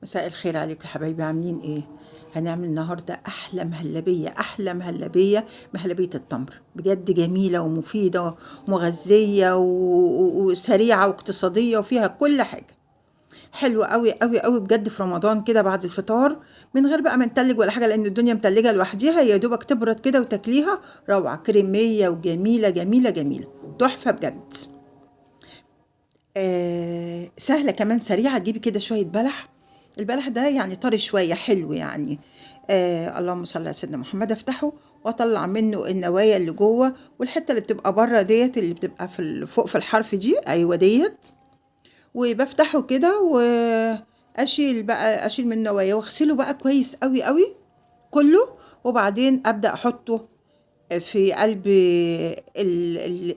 مساء الخير عليكم يا حبايبي، عاملين ايه؟ هنعمل النهارده احلى مهلبيه، مهلبيه التمر. بجد جميله ومفيده ومغذيه وسريعه واقتصاديه وفيها كل حاجه. حلوه قوي قوي قوي بجد في رمضان كده بعد الفطار، من غير بقى ما نتلج ولا حاجه، لان الدنيا متلجه لوحديها، يا دوبك تبرد كده وتاكليها روعه، كريميه وجميله جميله جميله، تحفه بجد. سهلة كمان سريعة. تجيبي كده شوية بلح، البلح ده يعني طري شوية حلو يعني. اللهم صل على سيدنا محمد. افتحه واطلع منه النوايا اللي جوه، والحتة اللي بتبقى بره ديت اللي بتبقى فوق في الحرف دي، ايوه ديت. وبفتحه كده اشيل من النوايا واغسله بقى كويس قوي قوي كله. وبعدين ابدا احطه في قلب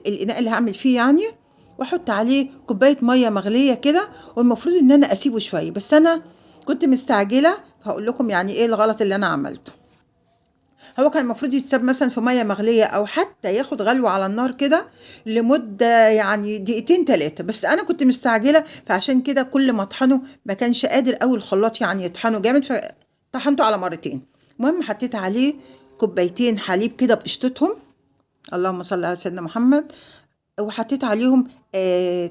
الإناء اللي هعمل فيه يعني، واحط عليه كوباية مية مغلية كده. والمفروض ان انا اسيبه شوية، بس انا كنت مستعجلة، هقول لكم يعني ايه الغلط اللي انا عملته. هو كان المفروض يتساب مثلا في مية مغلية، او حتى ياخد غلوة على النار كده لمدة يعني دقيقتين تلاتة، بس انا كنت مستعجلة، فعشان كده كل ما اطحنه ما كانش قادر قوي الخلاط يعني يطحنه جامد، فطحنته على مرتين. المهم حطيت عليه كوبايتين حليب كده بقشطتهم، اللهم صل على سيدنا محمد. وحطيت عليهم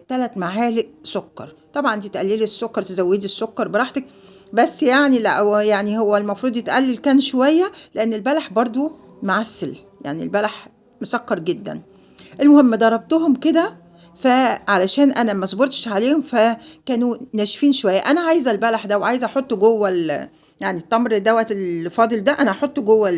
3 معالق سكر. طبعا انت تقللي السكر تزودي السكر براحتك، بس يعني لا، هو المفروض يتقلل كان شوية، لأن البلح برضو معسل، يعني البلح مسكر جدا. المهم ضربتهم كده، فعلشان انا ما صبرتش عليهم فكانوا ناشفين شويه. انا عايزه البلح ده وعايزه احطه جوه يعني التمر دوت الفاضل ده انا احطه جوه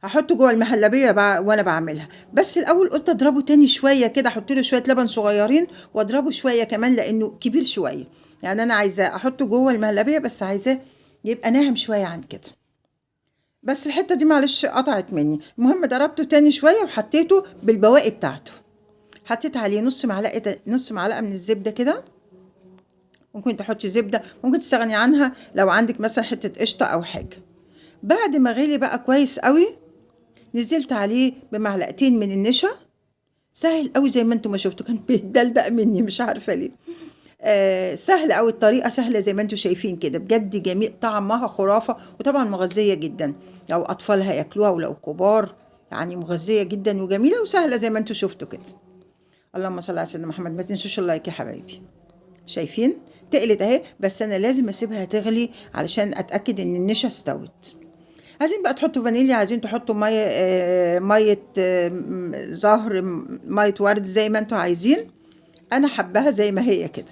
هحطه جوه المهلبيه بقى وانا بعملها. بس الاول قلت اضربه تاني شويه كده، احط له شويه لبن صغيرين واضربه شويه كمان لانه كبير شويه. يعني انا عايزاه احطه جوه المهلبيه، بس عايزاه يبقى ناعم شويه عن كده. بس الحته دي معلش قطعت مني. المهم ضربته تاني شويه وحطيته بالبواقي بتاعته. حطيت عليه نص معلقه من الزبده كده. ممكن تحطي زبده، ممكن تستغني عنها لو عندك مثلا حته قشطه او حاجه. بعد ما غلي بقى كويس قوي، نزلت عليه بمعلقتين من النشا. سهل قوي زي ما انتم ما شفتوا، كان بيتدلدق مني مش عارفه ليه. سهل قوي، الطريقه سهله زي ما انتم شايفين كده، بجد جميل، طعمها خرافه، وطبعا مغذيه جدا لو اطفال هياكلوها ولو كبار. يعني مغذيه جدا وجميله وسهله زي ما انتم شفتوا كده. اللهم صل على سيدنا محمد. ما تنسوش اللايك يا حبايبي. شايفين تقلت اهي، بس انا لازم اسيبها تغلي علشان اتاكد ان النشا استوت. عايزين بقى تحطوا فانيليا، عايزين تحطوا ميه زهر، ميه ورد، زي ما انتوا عايزين. انا حباها زي ما هي كده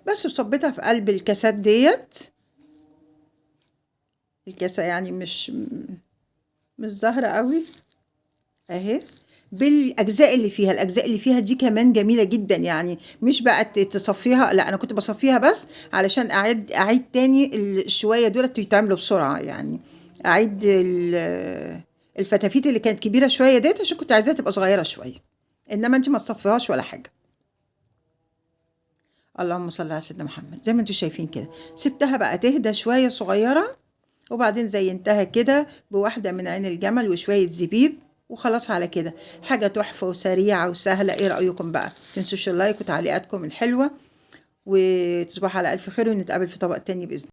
بس. وصبيتها في قلب الكاسات ديت. الكاسه يعني مش زهره قوي اهي، بالاجزاء اللي فيها. الاجزاء اللي فيها دي كمان جميله جدا، يعني مش بقى تصفيها، لا انا كنت بصفيها بس علشان اعيد تاني الشويه دولت يتعملوا بسرعه يعني. اعيد الفتافيت اللي كانت كبيره شويه ديت عشان كنت عايزاها تبقى صغيره شويه، انما انت ما تصفيهاش ولا حاجه. اللهم صل على سيدنا محمد. زي ما انتوا شايفين كده، سبتها بقى تهدى شويه صغيره، وبعدين زينتها كده بواحدة من عين الجمل وشوية زبيب، وخلاص على كده. حاجة تحفة وسريعة وسهلة. ايه رأيكم بقى؟ متنسوش اللايك وتعليقاتكم الحلوة، وتصبحوا على ألف خير، ونتقابل في طبق تاني بإذن الله.